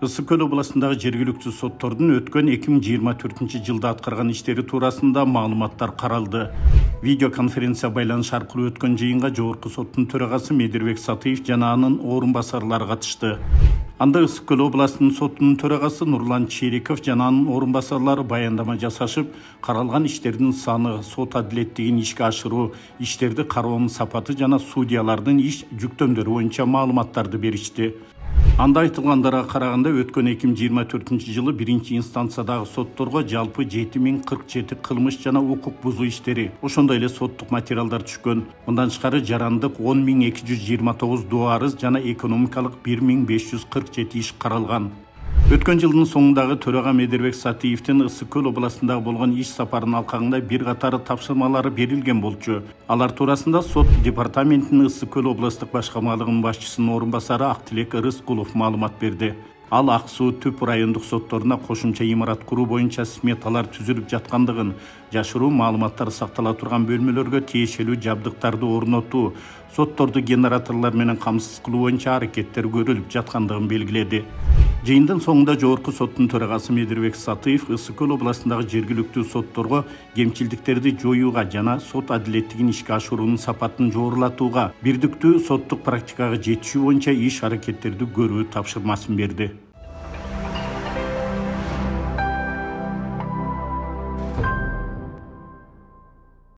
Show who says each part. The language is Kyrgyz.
Speaker 1: Ысык Көл областындагы жергиликтүү соттордун өткөн 2024-жылда аткарган иштери туурасында маалыматтар каралды. Видеоконференция байланыш аркылуу өткөн жыйынга Жогорку соттун төрагасы Медирбек Сатыев жана анын орун басарлары катышты. Анда Ысык Көл областынын сотунун төрагасы Нурлан Чериков жана анын орун басарлары баяндама жасашып, каралган иштердин саны, сот адилеттигин ишке ашыруу, иштерди кароонун сапаты жана судьялардын иш жүктөмдөрү боюнча маалыматтарды беришти. Анда айтылгандарга караганда өткөн 2024-жылы биринчи инстанциядагы сотторго жалпы 7047 кылмыш жана укук бузуу иштери, ошондой эле соттук материалдар түшкөн. Мындан тышкары жарандык 10229 доо арыз жана экономикалык 1547 иш каралган. Өткөн жылдын соңундагы төрага Медирбек Сатыевдин Ысык Көл областындагы болгон иш сапарынын алкагында бир катар тапшырмалары берилген болчу. Алар туурасында сот департаментинин Ысык Көл областтык башкармалыгынын башчысынын орун басары Актилек Рыскулов маалымат берди. Ал Ак Суу Түп райондук сотторуна кошумча имарат куруу боюнча сметалар түзүлүп жаткандыгын, жашыруу маалыматтар сактала турган бөлмөлөргө тиешелүү жабдыктарды орнотуу, сотторду генераторлор менен камсыз кылуу боюнча аракеттер көрүлүп жаткандыгын белгиледи. Жыйындын соңунда Жогорку соттун төрагасы Медирбек Сатыев Ысык Көл областындагы жергиликтүү сотторго кемчилдиктерди жоюуга жана сот адилеттигин ишке ашыруунун сапатын жогорулатууга, бирдиктүү соттук практикага жетишүү боюнча иш аракеттерди көрүү тапшырмасын берди.